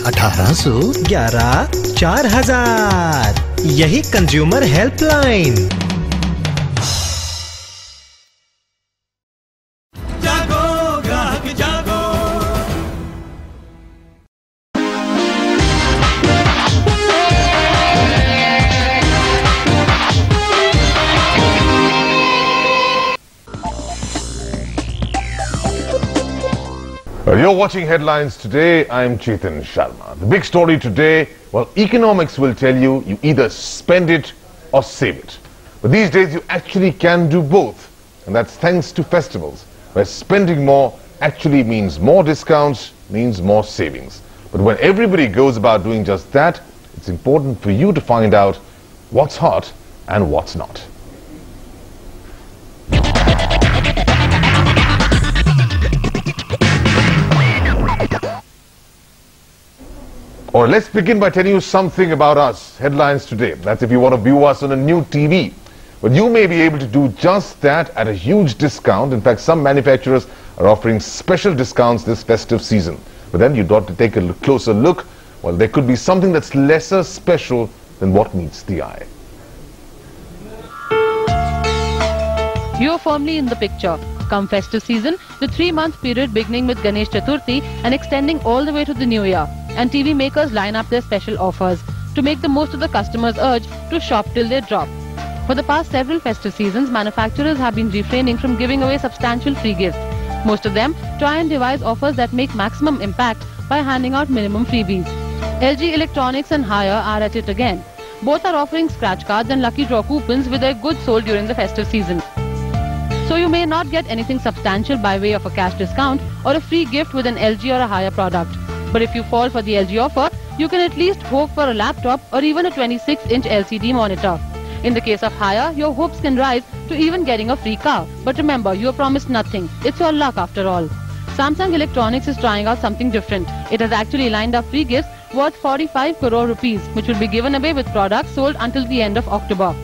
1811 4000। यही consumer helpline. You're watching Headlines Today. I'm Chetan Sharma. The big story today, well, economics will tell you either spend it or save it. But these days you actually can do both. And that's thanks to festivals, where spending more actually means more discounts, means more savings. But when everybody goes about doing just that, it's important for you to find out what's hot and what's not. Or let's begin by telling you something about us, Headlines Today. That's if you want to view us on a new TV. But you may be able to do just that at a huge discount. In fact, some manufacturers are offering special discounts this festive season. But then you've got to take a closer look. Well, there could be something that's lesser special than what meets the eye. You're firmly in the picture. Come festive season, the 3-month period beginning with Ganesh Chaturthi and extending all the way to the New Year. And TV makers line up their special offers to make the most of the customers' urge to shop till they drop. For the past several festive seasons, manufacturers have been refraining from giving away substantial free gifts. Most of them try and devise offers that make maximum impact by handing out minimum freebies. LG Electronics and Haier are at it again. Both are offering scratch cards and lucky draw coupons with their goods sold during the festive season. So you may not get anything substantial by way of a cash discount or a free gift with an LG or a Haier product. But if you fall for the LG offer, you can at least hope for a laptop or even a 26-inch LCD monitor. In the case of Haier, your hopes can rise to even getting a free car. But remember, you are promised nothing. It's your luck after all. Samsung Electronics is trying out something different. It has actually lined up free gifts worth 45 crore rupees, which will be given away with products sold until the end of October.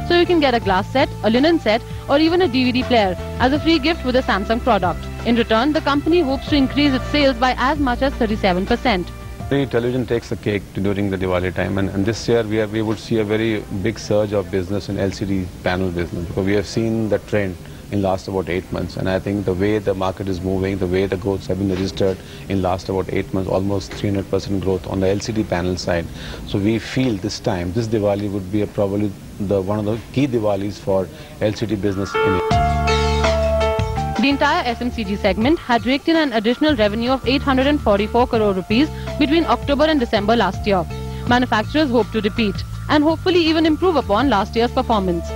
So you can get a glass set, a linen set, or even a DVD player as a free gift with a Samsung product. In return, the company hopes to increase its sales by as much as 37%. Television takes the cake during the Diwali time, and this year we would see a very big surge of business in LCD panel business, because we have seen the trend in last about 8 months, and I think the way the market is moving, the way the growths have been registered in last about 8 months, almost 300% growth on the LCD panel side. So we feel this time, this Diwali would be probably one of the key Diwalis for LCD business in India. The entire FMCG segment had raked in an additional revenue of 844 crore rupees between October and December last year. Manufacturers hope to repeat and hopefully even improve upon last year's performance.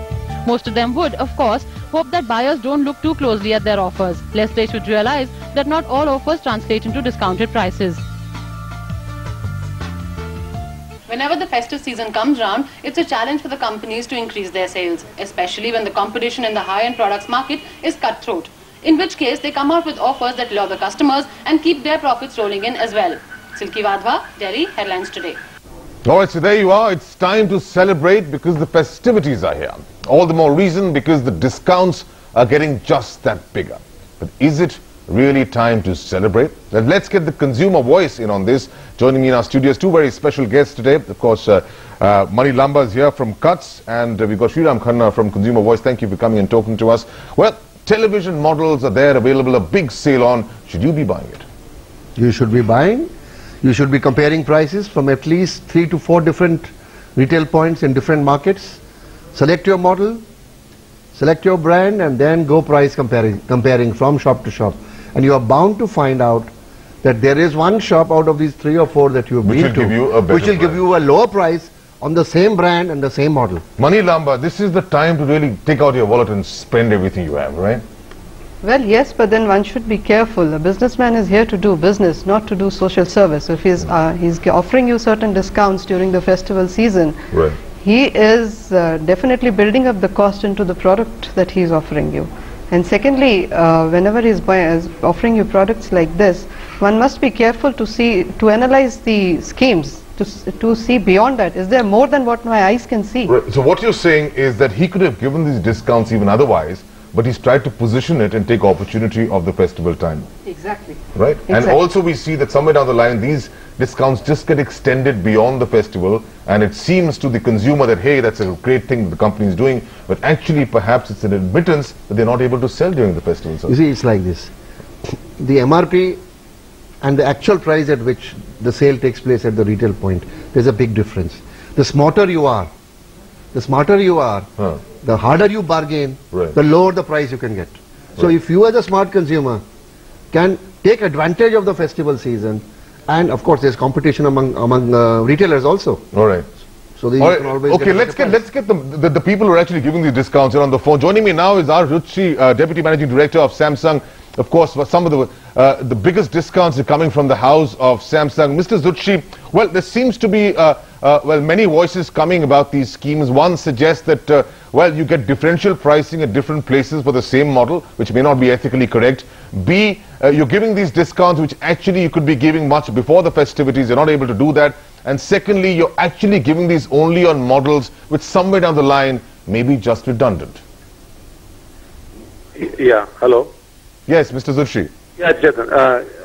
Most of them would, of course, hope that buyers don't look too closely at their offers, lest they should realize that not all offers translate into discounted prices. Whenever the festive season comes round, it's a challenge for the companies to increase their sales, especially when the competition in the high-end products market is cutthroat. In which case, they come out with offers that lure the customers and keep their profits rolling in as well. Silki Vadhwa, Delhi, Headlines Today. Alright, so there you are. It's time to celebrate because the festivities are here. All the more reason because the discounts are getting just that bigger. But is it really time to celebrate? Let's get the consumer voice in on this. Joining me in our studios, two very special guests today. Of course, Mani Lamba is here from Cuts, and we've got Sriram Khanna from Consumer Voice. Thank you for coming and talking to us. Well, television models are there available, a big sale on. Should you be buying it? You should be buying. You should be comparing prices from at least 3 to 4 different retail points in different markets. Select your model, select your brand, and then go price comparing from shop to shop. And you are bound to find out that there is one shop out of these 3 or 4 that you have been to, which will give you a lower price on the same brand and the same model. Mani Lamba, this is the time to really take out your wallet and spend everything you have, right? Well, yes, but then one should be careful. A businessman is here to do business, not to do social service. So if he's offering you certain discounts during the festival season, right, he is definitely building up the cost into the product that he is offering you. And secondly, whenever he is offering you products like this, one must be careful to analyze the schemes, to see beyond that. Is there more than what my eyes can see? Right. So what you're saying is that he could have given these discounts even otherwise, but he's tried to position it and take opportunity of the festival time. Exactly. Right? Exactly. And also we see that somewhere down the line, these discounts just get extended beyond the festival, and it seems to the consumer that, hey, that's a great thing that the company is doing, but actually perhaps it's an admittance that they're not able to sell during the festival. You see, it's like this. The MRP and the actual price at which the sale takes place at the retail point, there's a big difference. The smarter you are, the harder you bargain, the lower the price you can get. So if you as a smart consumer can take advantage of the festival season, and of course there's competition among retailers also. All right. So you can always okay, let's get the people who are actually giving these discounts here on the phone. Joining me now is R. Ruchi, Deputy Managing Director of Samsung. Of course, some of the biggest discounts are coming from the house of Samsung. Mr. Zutshi, well, there seems to be many voices coming about these schemes. One suggests that well, you get differential pricing at different places for the same model, which may not be ethically correct. B, you're giving these discounts which actually you could be giving much before the festivities. You're not able to do that. And secondly, you're actually giving these only on models which somewhere down the line may be just redundant. Yeah, hello. Yes, Mr. Zutshi. Yeah, Chetan,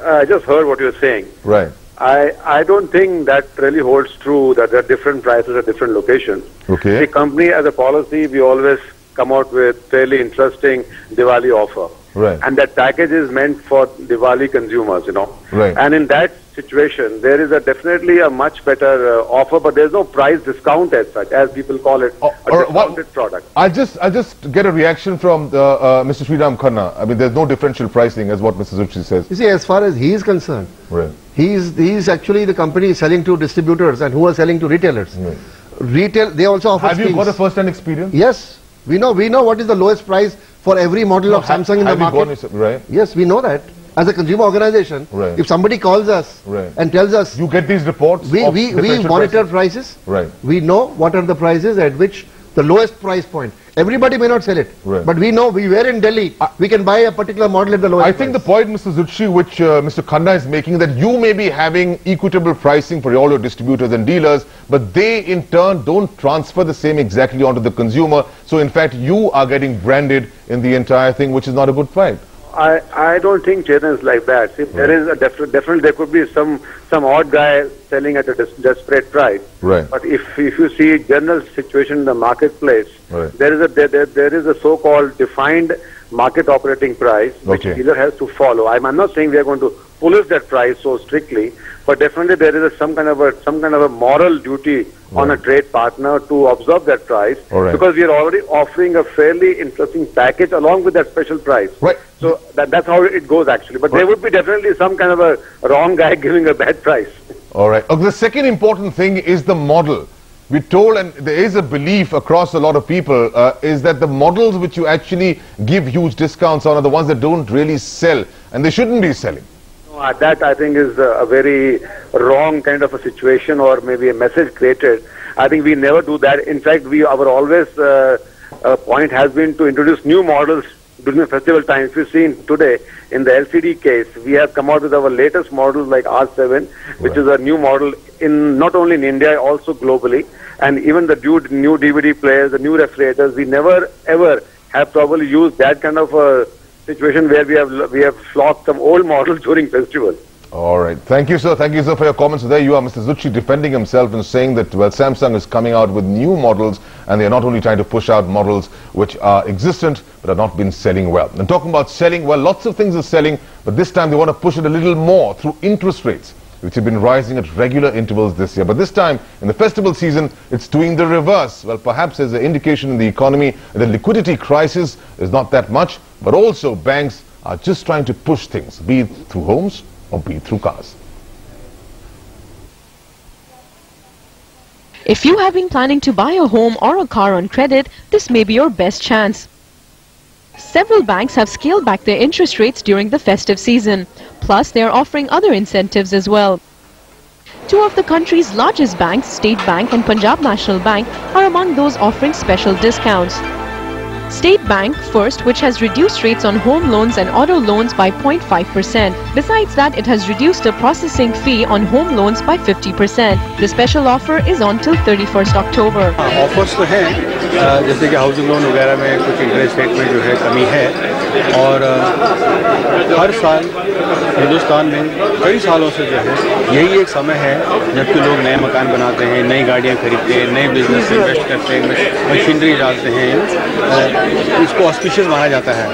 I just heard what you're saying. Right. I don't think that really holds true, that there are different prices at different locations. Okay. The company, as a policy, we always come out with fairly interesting Diwali offer. Right. And that package is meant for Diwali consumers, you know. Right. And in that situation, there is definitely a much better offer, but there's no price discount as such, as people call it, a discounted product. I'll just get a reaction from Mr. Sriram Khanna. I mean, there's no differential pricing, as what Mr. Zutshi says. You see, as far as he is concerned, right. he is actually the company selling to distributors and who are selling to retailers. Right. Retail, they also offer Have schemes. you got a first-hand experience? Yes. We know what is the lowest price for every model of Samsung in the market. Right. Yes, we know that. As a consumer organization, right. if somebody calls us right. and tells us, you get these reports. We monitor prices. Right. We know what are the prices at which the lowest price point. Everybody may not sell it, right. but we know we were in Delhi. We can buy a particular model at the lowest. I think the point, Mr. Zutshi, which Mr. Khanna is making, that you may be having equitable pricing for all your distributors and dealers, but they in turn don't transfer the same exactly onto the consumer. So in fact, you are getting branded in the entire thing, which is not a good fight. I don't think Chetan is like that. See, there is a definitely there could be some odd guy selling at a desperate price. Right. But if you see general situation in the marketplace, right. there is a so-called defined market operating price which dealer has to follow. I'm not saying we are going to police that price so strictly, but definitely there is some kind of a moral duty on a trade partner to observe that price, because we are already offering a fairly interesting package along with that special price. Right. So that's how it goes actually. But there would be definitely some kind of a wrong guy giving a bad price. All right. Okay, the second important thing is the model. We're told, and there is a belief across a lot of people, is that the models which you actually give huge discounts on are the ones that don't really sell, and they shouldn't be selling. That I think is a very wrong kind of a situation, or maybe a message created. I think we never do that. In fact, our always point has been to introduce new models during the festival time. If you've seen today in the LCD case, we have come out with our latest models like R7, which is a new model in not only in India, also globally, and even the new DVD players, the new refrigerators. We never ever have probably used that kind of a situation where we have flocked some old models during festival. All right. Thank you, sir. Thank you, sir, for your comments. So there you are, Mr. Zutshi, defending himself and saying that, well, Samsung is coming out with new models, and they are not only trying to push out models which are existent but have not been selling well. And talking about selling, well, lots of things are selling, but this time they want to push it a little more through interest rates, which have been rising at regular intervals this year. But this time, in the festival season, it's doing the reverse. Well, perhaps there's an indication in the economy that the liquidity crisis is not that much, but also banks are just trying to push things, be it through homes or be it through cars. If you have been planning to buy a home or a car on credit, this may be your best chance. Several banks have scaled back their interest rates during the festive season. Plus, they are offering other incentives as well. Two of the country's largest banks, State Bank and Punjab National Bank, are among those offering special discounts. State Bank first, which has reduced rates on home loans and auto loans by 0.5%. Besides that, it has reduced the processing fee on home loans by 50%. The special offer is on till 31st October. Offers तो हैं, जैसे कि housing loan वगैरह में कुछ interest rate में जो है कमी है, और हर साल हिंदुस्तान में कई सालों से जो है यही एक समय है जबकि लोग नए मकान बनाते हैं, नई गाड़ियाँ खरीदते हैं, नए बिजनेस में इन्वेस्ट करते हैं, मशीनरी डालते हैं, इसको ऑस्पिशियस माना जाता है।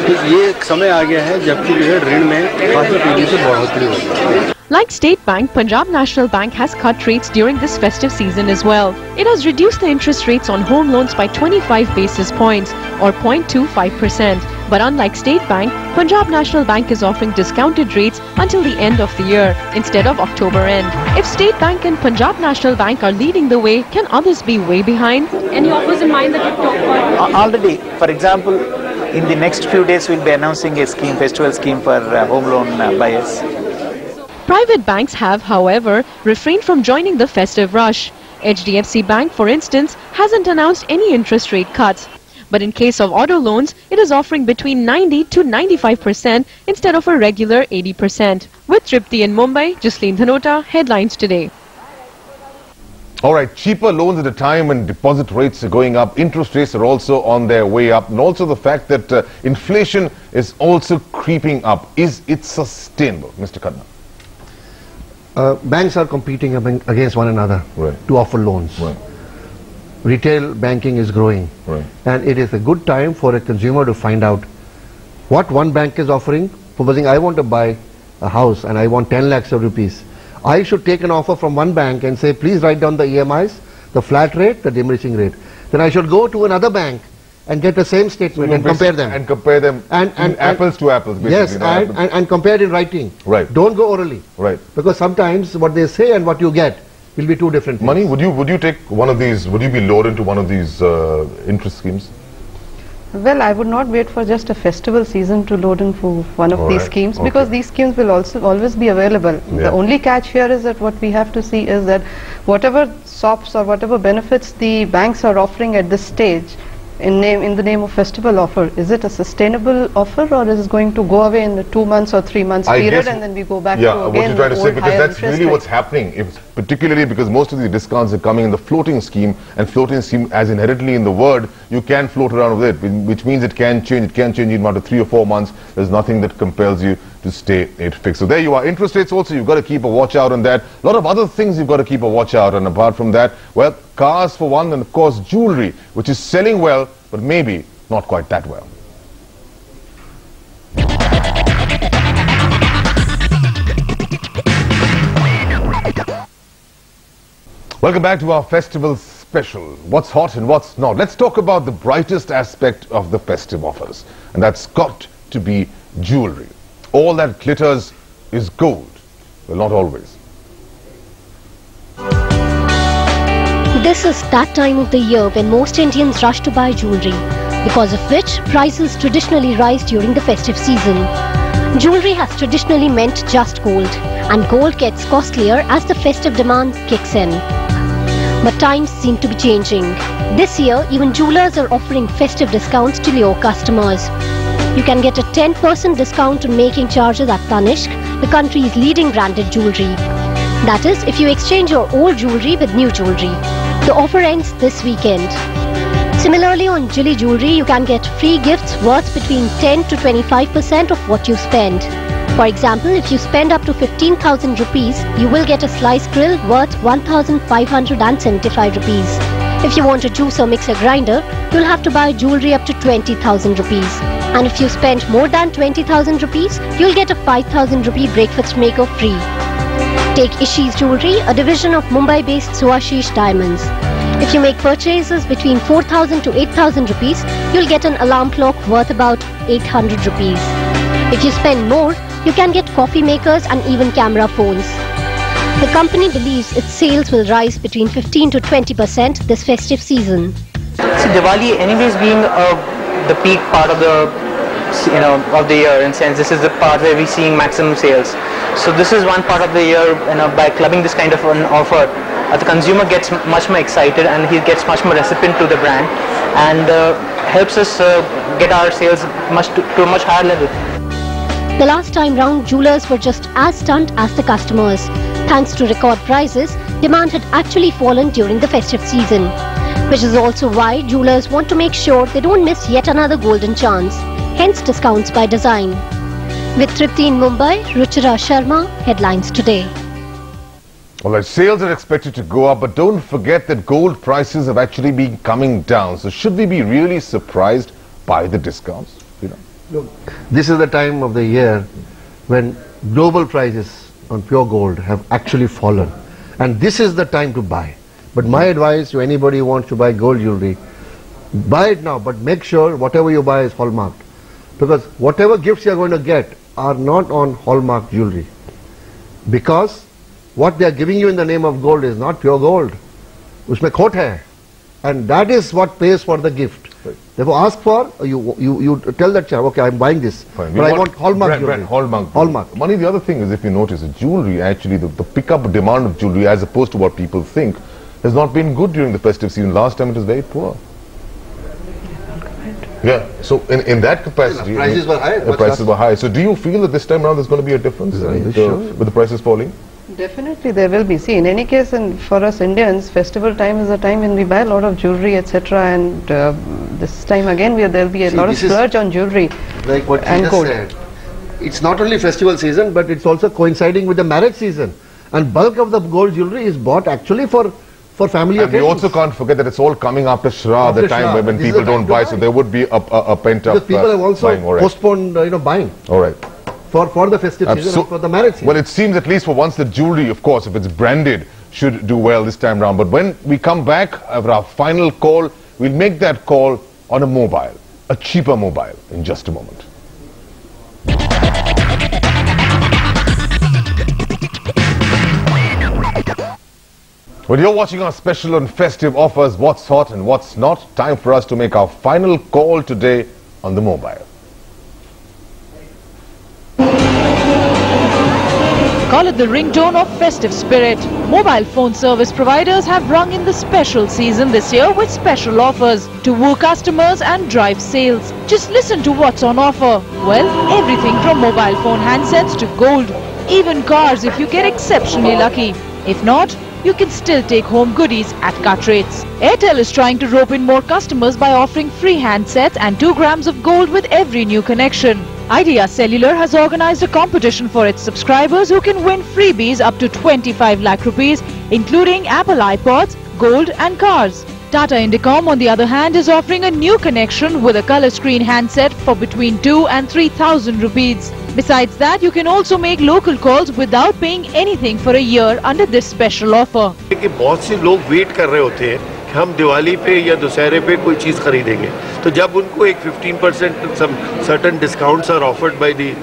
तो ये एक समय आ गया है जबकि जो है ऋण में काफ़ी तेजी से बढ़ोतरी हो रही है। Like State Bank, Punjab National Bank has cut rates during this festive season as well. It has reduced the interest rates on home loans by 25 basis points or 0.25%. But unlike State Bank, Punjab National Bank is offering discounted rates until the end of the year instead of October end. If State Bank and Punjab National Bank are leading the way, can others be way behind? Any offers in mind that you've talked about? Already, for example, in the next few days we'll be announcing a scheme, festival scheme for home loan buyers. Private banks have, however, refrained from joining the festive rush. HDFC Bank, for instance, hasn't announced any interest rate cuts. But in case of auto loans, it is offering between 90 to 95% instead of a regular 80%. With Tripti in Mumbai, Jasleen Dhanota, Headlines Today. All right, cheaper loans at a time when deposit rates are going up, interest rates are also on their way up, and also the fact that inflation is also creeping up. Is it sustainable, Mr. Khanna? Banks are competing against one another to offer loans. Retail banking is growing, and it is a good time for a consumer to find out what one bank is offering. Supposing I want to buy a house and I want 10 lakhs of rupees, I should take an offer from one bank and say, please write down the EMIs, the flat rate, the diminishing rate. Then I should go to another bank and get the same statement and compare them. And compare them and apples to apples, basically. Yes, and compare in writing. Right. Don't go orally. Right. Because sometimes what they say and what you get will be two different things. Money, would you take one of these, would you be lured into one of these interest schemes? Well, I would not wait for just a festival season to load in for one of these schemes, because these schemes will also always be available. The only catch here is that what we have to see is that whatever SOPs or whatever benefits the banks are offering at this stage, in the name of festival offer, is it a sustainable offer, or is it going to go away in the 2 months or 3 months period and then we go back to again what you're trying to say, because that's really rate. what's happening, particularly because most of the discounts are coming in the floating scheme, and floating scheme, as inherently in the word, you can float around with it, which means it can change in about 3 or 4 months. There's nothing that compels you to stay it fixed. So there you are. Interest rates also, you've got to keep a watch out on that. A lot of other things you've got to keep a watch out on. Apart from that, well, cars for one, and of course jewelry, which is selling well, but maybe not quite that well. Welcome back to our festival special. What's hot and what's not. Let's talk about the brightest aspect of the festive offers, and that's got to be jewelry. All that glitters is gold. Well, not always. This is that time of the year when most Indians rush to buy jewelry, because of which prices traditionally rise during the festive season. Jewelry has traditionally meant just gold, and gold gets costlier as the festive demand kicks in. But times seem to be changing. This year, even jewelers are offering festive discounts to lure customers. You can get a 10% discount on making charges at Tanishq, the country's leading branded jewelry. That is, if you exchange your old jewelry with new jewelry. The offer ends this weekend. Similarly, on Jilly Jewelry, you can get free gifts worth between 10 to 25% of what you spend. For example, if you spend up to 15,000 rupees, you will get a slice grill worth 1,575 rupees. If you want a juice or mixer grinder, you'll have to buy jewelry up to 20,000 rupees. And if you spend more than 20,000 rupees, you'll get a 5,000 rupee breakfast maker free. Take Ishi's Jewelry, a division of Mumbai-based Suashish Diamonds. If you make purchases between 4,000 to 8,000 rupees, you'll get an alarm clock worth about 800 rupees. If you spend more, you can get coffee makers and even camera phones. The company believes its sales will rise between 15 to 20% this festive season. See, Diwali anyways being the peak part of the of the year, in sense this is the part where we're seeing maximum sales. So this is one part of the year, by clubbing this kind of an offer, the consumer gets much more excited and he gets much more recipient to the brand, and helps us get our sales to a much higher level. The last time round, jewelers were just as stunned as the customers. Thanks to record prices, demand had actually fallen during the festive season. Which is also why jewelers want to make sure they don't miss yet another golden chance. Hence discounts by design. With Tripti in Mumbai, Ruchira Sharma, Headlines Today. Alright, sales are expected to go up, but don't forget that gold prices have actually been coming down. So should we be really surprised by the discounts? Look, this is the time of the year when global prices on pure gold have actually fallen. And this is the time to buy. But my advice to anybody who wants to buy gold jewelry, buy it now, but make sure whatever you buy is hallmarked. Because whatever gifts you are going to get are not on hallmark jewelry. Because what they are giving you in the name of gold is not pure gold. Usme khot hai. And that is what pays for the gift. Therefore, ask for, you tell that child, okay, I'm buying this, fine. but I want hallmark jewelry. Hallmark. Money, the other thing is, if you notice, jewelry, actually, the pickup demand of jewelry, as opposed to what people think, has not been good during the festive season. Last time it was very poor. Yeah, so in that capacity, prices were high. The prices were high. So do you feel that this time around there's going to be a difference with the prices falling? Definitely there will be. See, in any case, and for us Indians, festival time is a time when we buy a lot of jewelry, etc. And this time again, there will be a lot of splurge on jewelry. Like what you just said, it's not only festival season, but it's also coinciding with the marriage season. And bulk of the gold jewelry is bought actually for family occasions. And we also can't forget that it's all coming after Shra, the time when people don't buy, so there would be a pent-up because people have also postponed buying. All right. For the festive season and for the marriage season. Well, it seems at least for once the jewelry, of course, if it's branded, should do well this time round. But when we come back after our final call, we'll make that call on a mobile, a cheaper mobile, in just a moment. Well, you're watching our special on festive offers, what's hot and what's not. Time for us to make our final call today on the mobile. Call it the ringtone of festive spirit. Mobile phone service providers have rung in the special season this year with special offers to woo customers and drive sales. Just listen to what's on offer. Well, everything from mobile phone handsets to gold. Even cars if you get exceptionally lucky. If not, you can still take home goodies at cut rates. Airtel is trying to rope in more customers by offering free handsets and 2 grams of gold with every new connection. Idea Cellular has organized a competition for its subscribers who can win freebies up to 25 lakh rupees, including Apple iPods, gold and cars. Tata Indicom, on the other hand, is offering a new connection with a color screen handset for between 2 and 3,000 rupees. Besides that, you can also make local calls without paying anything for a year under this special offer. कि बहुत से लोग wait कर रहे होते हैं कि हम दिवाली पे या दुशहरे पे कोई चीज़ खरीदेंगे, तो जब उनको एक 15% some certain discounts are offered by the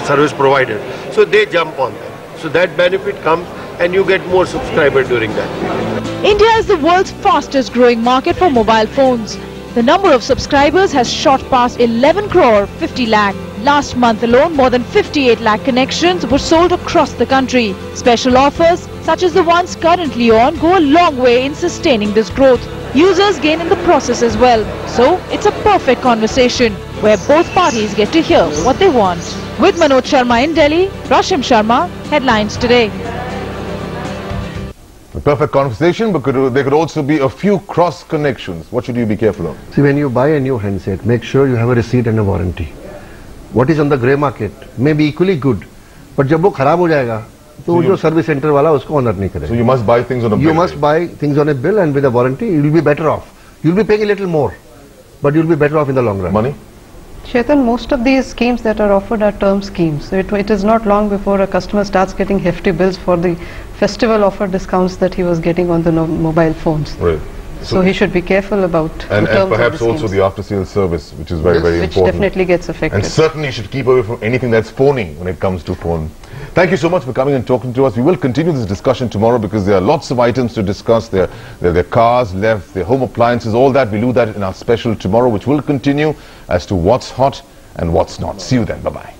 service provider, so they jump on that. So that benefit comes and you get more subscribers during that period. India is the world's fastest growing market for mobile phones. The number of subscribers has shot past 11 crore 50 lakh. Last month alone, more than 58 lakh connections were sold across the country. Special offers, such as the ones currently on, go a long way in sustaining this growth. Users gain in the process as well. So, it's a perfect conversation where both parties get to hear what they want. With Manoj Sharma in Delhi, Rashim Sharma, Headlines Today. A perfect conversation, but there could also be a few cross connections. What should you be careful of? See, when you buy a new handset, make sure you have a receipt and a warranty. What is on the grey market may be equally good, but जब वो खराब हो जाएगा, तो जो service center वाला उसको honor नहीं करेगा. So you must buy things on a bill. You must buy things on a bill, and with a warranty, you will be better off. You will be paying a little more, but you will be better off in the long run. Money? Chetan, most of these schemes that are offered are term schemes. So it is not long before a customer starts getting hefty bills for the festival offer discounts that he was getting on the mobile phones. Right. So he should be careful about and the terms perhaps of the also the after-sales service, which is very, very which important. Definitely gets affected. And certainly you should keep away from anything that's phoning when it comes to phone. Thank you so much for coming and talking to us. We will continue this discussion tomorrow because there are lots of items to discuss. There are cars left, there are home appliances, all that. We'll do that in our special tomorrow, which will continue as to what's hot and what's not. See you then. Bye-bye.